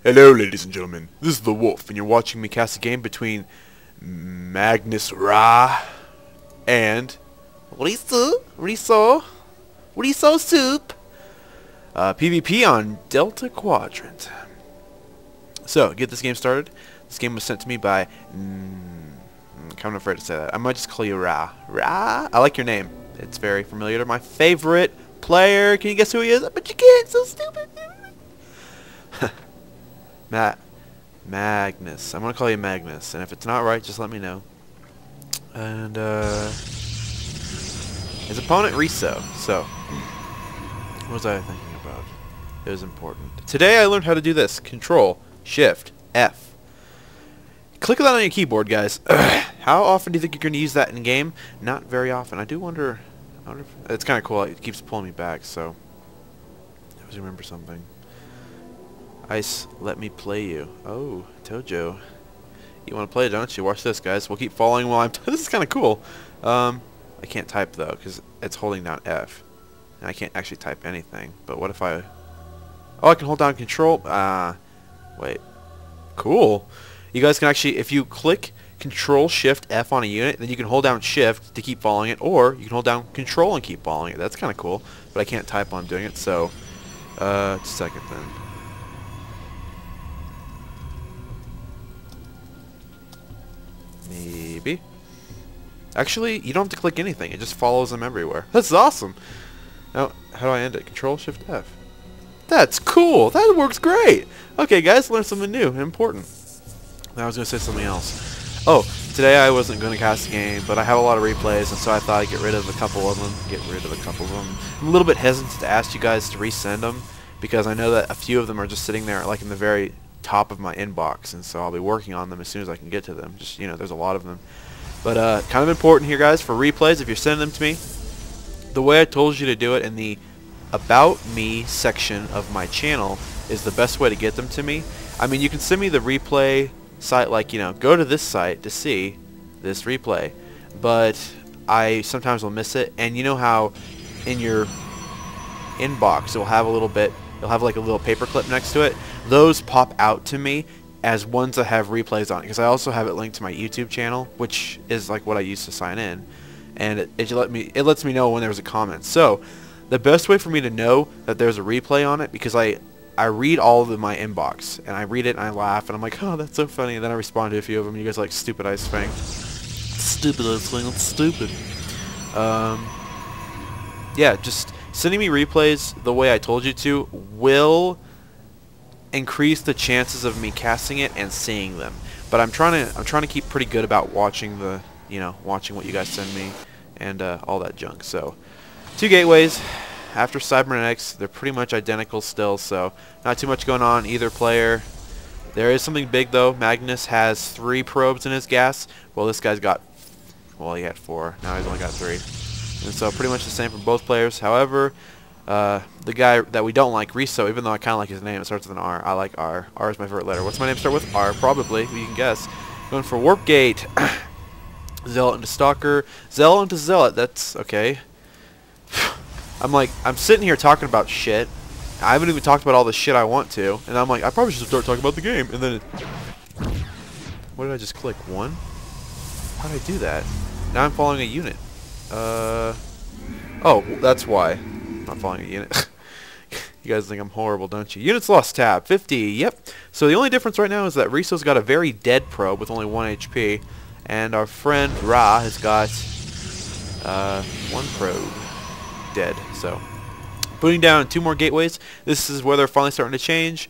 Hello, ladies and gentlemen. This is the Wolf, and you're watching me cast a game between MaegnisRa and Reso Soup. PvP on Delta Quadrant. So, get this game started. This game was sent to me by... I'm kind of afraid to say that. I might just call you Ra. Ra? I like your name. It's very familiar to my favorite player. Can you guess who he is? But you can't. So stupid. Magnus. I'm gonna call you Magnus, and if it's not right, just let me know. And his opponent Reso. So, what was I thinking about? It was important. Today I learned how to do this. Control, Shift, F. Click that on your keyboard, guys. How often do you think you're gonna use that in game? Not very often. I wonder if it's kind of cool. It keeps pulling me back. So, I always remember something. Ice, let me play you. Oh, Tojo. You want to play, don't you? Watch this, guys. We'll keep following while I'm... This is kind of cool. I can't type, though, because it's holding down F. And I can't actually type anything. But what if I... Oh, I can hold down Control. Wait. Cool. You guys can actually... If you click Control, Shift, F on a unit, then you can hold down Shift to keep following it. Or you can hold down Control and keep following it. That's kind of cool. But I can't type while I'm doing it, so... just a second, then. Maybe. Actually, you don't have to click anything. It just follows them everywhere. That's awesome. Now, how do I end it? Control Shift F. That's cool. That works great. Okay, guys, learn something new and important. Now I was going to say something else. Oh, today I wasn't going to cast a game, but I have a lot of replays, and so I thought I'd get rid of a couple of them. I'm a little bit hesitant to ask you guys to resend them, because I know that a few of them are just sitting there, like in the very top of my inbox, and so I'll be working on them as soon as I can get to them. Just, you know, there's a lot of them. But kind of important here, guys, for replays, if you're sending them to me, the way I told you to do it in the About Me section of my channel is the best way to get them to me. I mean, you can send me the replay site, like, you know, go to this site to see this replay, but I sometimes will miss it, and you know how in your inbox you'll have a little bit, you'll have like a little paperclip next to it. Those pop out to me as ones that have replays on it, because I also have it linked to my YouTube channel, which is like what I use to sign in, and it lets me know when there's a comment. So the best way for me to know that there's a replay on it, because I read all of my inbox, and I read it and I laugh, and I'm like, oh, that's so funny, and then I respond to a few of them, and you guys are like, stupid Ice Fang. Stupid Ice Fang, that's stupid. Yeah, just sending me replays the way I told you to will increase the chances of me casting it and seeing them. But I'm trying to keep pretty good about watching watching what you guys send me and all that junk. So, 2 gateways after cybernetics. They're pretty much identical still, so not too much going on either player. There is something big though. Magnus has 3 probes in his gas. Well, this guy's got, well, he had 4. Now he's only got 3. And so pretty much the same for both players. However, the guy that we don't like, Reso, even though I kind of like his name, it starts with an R. I like R. R is my favorite letter. What's my name start with? R, probably. You can guess. Going for Warp Gate. Zealot into Stalker. Zealot into Zealot. That's okay. I'm sitting here talking about shit. I haven't even talked about all the shit I want to. And I'm like, I probably should start talking about the game. And then what did I just click? 1? How did I do that? Now I'm following a unit. Oh, that's why. I'm not following a unit. You guys think I'm horrible, don't you? Units lost tab. 50. Yep. So the only difference right now is that Reso's got a very dead probe with only 1 HP. And our friend Ra has got 1 probe dead. So putting down 2 more gateways. This is where they're finally starting to change.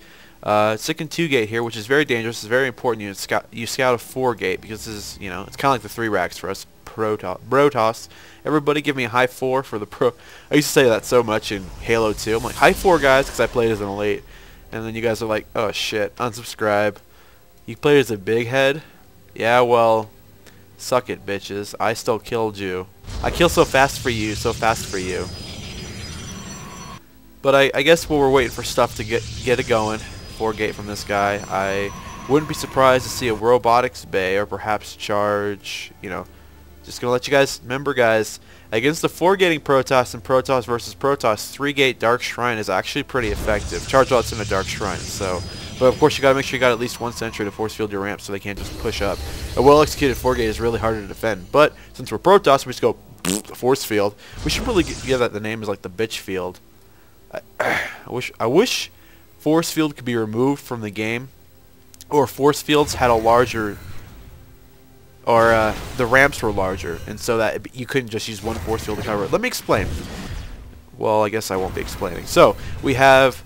Sick and 2 gate here, which is very dangerous. It's very important. You scout a 4 gate, because this is, you know, it's kind of like the 3 racks for us. Brotoss. Everybody give me a high 4 for the pro. I used to say that so much in Halo 2. I'm like, high 4, guys, because I played as an elite. And then you guys are like, oh shit, unsubscribe. You played as a big head? Yeah, well, suck it, bitches. I still killed you. I kill so fast for you, so fast for you. But I guess while we're waiting for stuff to get it going, 4 gate from this guy, I wouldn't be surprised to see a robotics bay, or perhaps charge, you know. Just gonna let you guys remember, guys, against the 4-gating Protoss and Protoss versus Protoss, 3-gate Dark Shrine is actually pretty effective. Charge lots in a Dark Shrine, so But of course, you gotta make sure you got at least one sentry to force field your ramp so they can't just push up. A well-executed 4-gate is really hard to defend, but since we're Protoss, we just go force field. We should really give that the name is like the bitch field. I wish force field could be removed from the game, or force fields had a larger, or the ramps were larger, and so that you couldn't just use one force field to cover it. Let me explain. Well, I guess I won't be explaining. So we have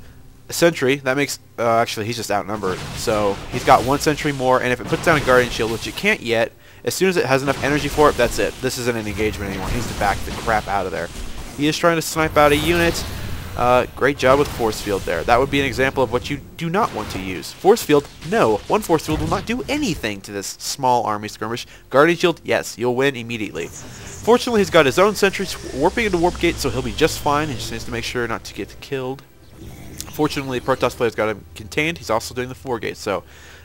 a sentry that makes actually he's just outnumbered, so he's got one sentry more, and if it puts down a guardian shield, which it can't yet, as soon as it has enough energy for it, that's it. This isn't an engagement anymore. He needs to back the crap out of there. He is trying to snipe out a unit. Great job with force field there. That would be an example of what you do not want to use. Force field, no. One force field will not do anything to this small army skirmish. Guardian shield, yes, you'll win immediately. Fortunately, he's got his own sentries warping into warp gate, so he'll be just fine. He just needs to make sure not to get killed. Fortunately, Protoss player's got him contained. He's also doing the 4-gate, so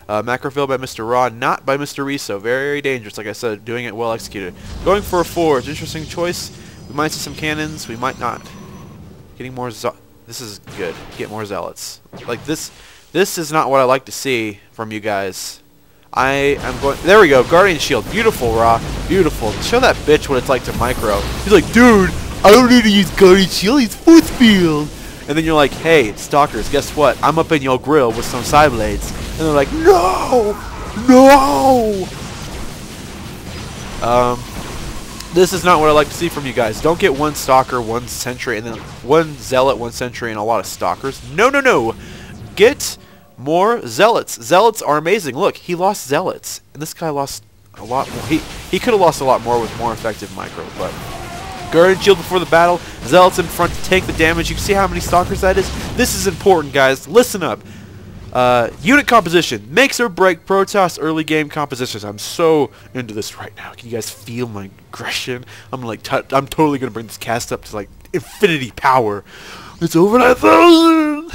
macro fail by MaegnisRa, not by Mr. Reso. Very dangerous, like I said, doing it well executed. Going for a forge, interesting choice. We might see some cannons, we might not. Getting more this is good. Get more zealots. Like this is not what I like to see from you guys. I am going. There we go. Guardian shield. Beautiful, Ra. Beautiful. Show that bitch what it's like to micro. He's like, dude, I don't need to use guardian shield. He's force field. And then you're like, hey, stalkers, guess what? I'm up in your grill with some side blades. And they're like, no, no. This is not what I like to see from you guys. Don't get one stalker, one sentry, and then one zealot, one sentry, and a lot of stalkers. No, no, no. Get more zealots. Zealots are amazing. Look, he lost zealots, and this guy lost a lot more. He could have lost a lot more with more effective micro, but guardian shield before the battle. Zealots in front to take the damage. You can see how many stalkers that is. This is important, guys. Listen up. Unit composition makes or break Protoss early game compositions. I'm so into this right now. Can you guys feel my aggression? I'm like, I'm totally gonna bring this cast up to like infinity power. It's over 9,000.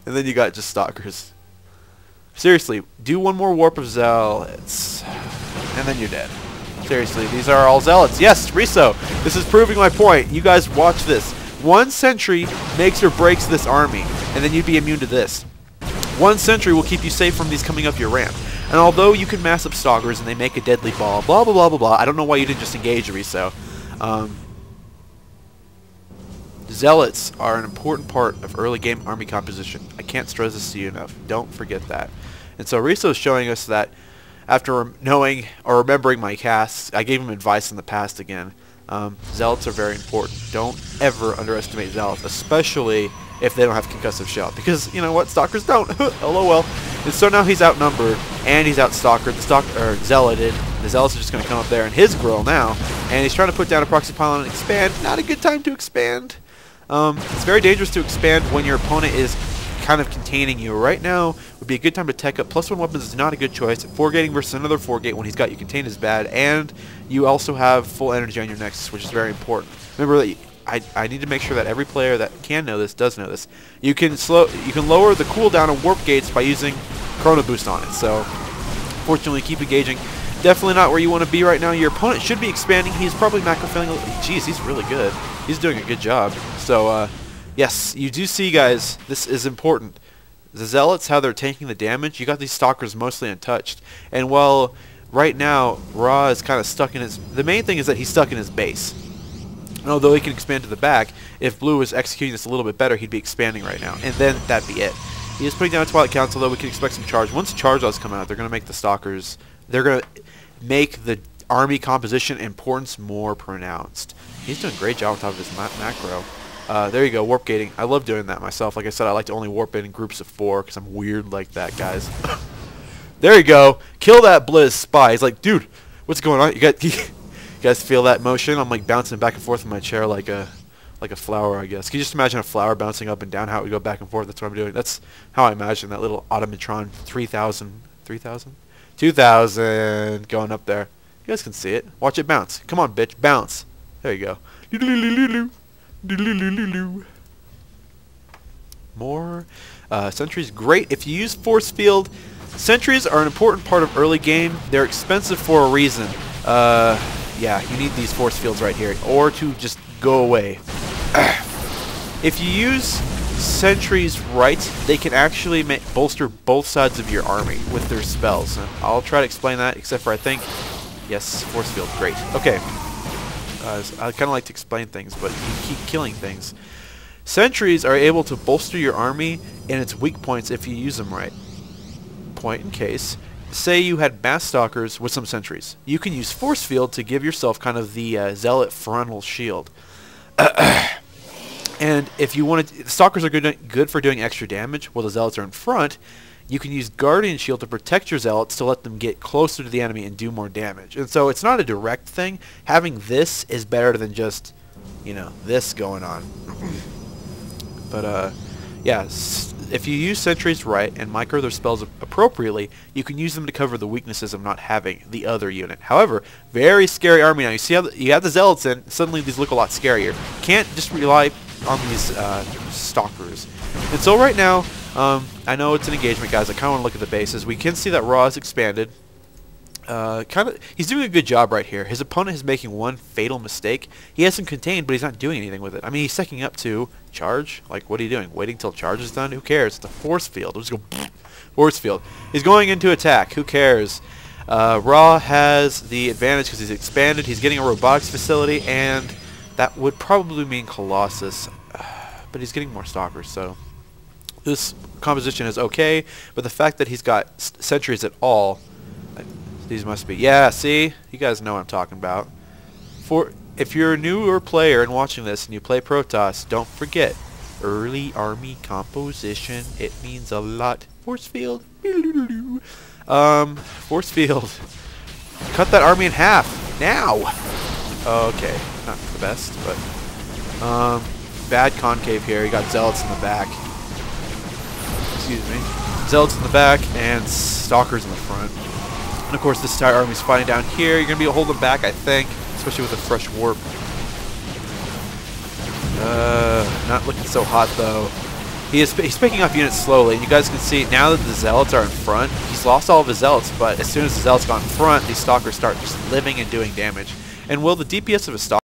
And then you got just stalkers. Seriously, do one more warp of zealots, and then you're dead. Seriously, these are all zealots. Yes, Reso. This is proving my point. You guys watch this. One sentry makes or breaks this army, and then you'd be immune to this. One sentry will keep you safe from these coming up your ramp. And although you can mass up stalkers and they make a deadly ball, blah, blah, blah, blah, blah, I don't know why you didn't just engage Reso. Zealots are an important part of early game army composition. I can't stress this to you enough. Don't forget that. And so Reso is showing us that after knowing or remembering my casts, I gave him advice in the past again. Zealots are very important. Don't ever underestimate zealots, especially if they don't have concussive shell, because you know what, stalkers don't. LOL. And so now he's outnumbered and he's out-stalkered. The zealoted. The zealots are just going to come up there in his grill now, and he's trying to put down a proxy pylon and expand. Not a good time to expand. It's very dangerous to expand when your opponent is kind of containing you. Right now would be a good time to tech up. +1 weapons is not a good choice. 4-gating versus another 4-gate when he's got you contained is bad, and you also have full energy on your Nexus, which is very important. Remember that I need to make sure that every player that can know this does know this. You can lower the cooldown of warp gates by using Chrono Boost on it. So fortunately, keep engaging. Definitely not where you want to be right now. Your opponent should be expanding. He's probably macro failing. Jeez, he's really good. He's doing a good job. So yes, you do see, guys, this is important. The zealots, how they're taking the damage. You got these stalkers mostly untouched, and while right now Ra is kind of stuck in his. The main thing is that he's stuck in his base. And although he can expand to the back, if Blue was executing this a little bit better, he'd be expanding right now, and then that'd be it. He is putting down a Twilight Council, though we can expect some charge. Once charge laws come out, they're going to make the stalkers. They're going to make the army composition importance more pronounced. He's doing a great job on top of his macro. There you go, warp gating. I love doing that myself. Like I said, I like to only warp in groups of 4 because I'm weird like that, guys. There you go. Kill that Blizz spy. He's like, dude, what's going on? You guys feel that motion? I'm like bouncing back and forth in my chair like a flower, I guess. Can you just imagine a flower bouncing up and down, how it would go back and forth? That's what I'm doing. That's how I imagine that little Automatron 2000 going up there. You guys can see it. Watch it bounce. Come on, bitch, bounce. There you go. More sentries, great. If you use force field, sentries are an important part of early game. They're expensive for a reason. Yeah, you need these force fields right here, or to just go away. If you use sentries right, they can actually bolster both sides of your army with their spells. And I'll try to explain that, except for I think... Yes, force field, great. Okay. I kind of like to explain things, but you keep killing things. Sentries are able to bolster your army in its weak points if you use them right. Point in case. Say you had mass stalkers with some sentries. You can use force field to give yourself kind of the zealot frontal shield. And if you want to, stalkers are good for doing extra damage while the zealots are in front. You can use guardian shield to protect your zealots to let them get closer to the enemy and do more damage. And so it's not a direct thing. Having this is better than just, you know, this going on. But yeah, if you use sentries right and micro their spells appropriately, you can use them to cover the weaknesses of not having the other unit. However, very scary army now. You see how you have the zealots in, suddenly these look a lot scarier. You can't just rely on these stalkers. And so right now, I know it's an engagement, guys. I kind of want to look at the bases. We can see that Ra is expanded. He's doing a good job right here. His opponent is making one fatal mistake. He has him contained, but he's not doing anything with it. I mean, he's secking up to charge. Like, what are you doing? Waiting till charge is done? Who cares? It's a force field. We'll just go force field. He's going into attack. Who cares? Ra has the advantage because he's expanded. He's getting a robotics facility, and that would probably mean Colossus. But he's getting more stalkers, so this composition is okay. But the fact that he's got sentries at all, these must be, yeah, see? You guys know what I'm talking about. If you're a newer player and watching this and you play Protoss, don't forget, early army composition, it means a lot. Force field. Force field. Cut that army in half. Now! Okay, not the best, but... bad concave here. You got zealots in the back. Excuse me. Zealots in the back and stalkers in the front. And of course this entire army's fighting down here. You're going to be holding back, I think, especially with a fresh warp. Not looking so hot though. He's picking up units slowly, and you guys can see now that the zealots are in front. He's lost all of his zealots, but as soon as the zealots got in front, these stalkers start just living and doing damage. And will the DPS of a stalker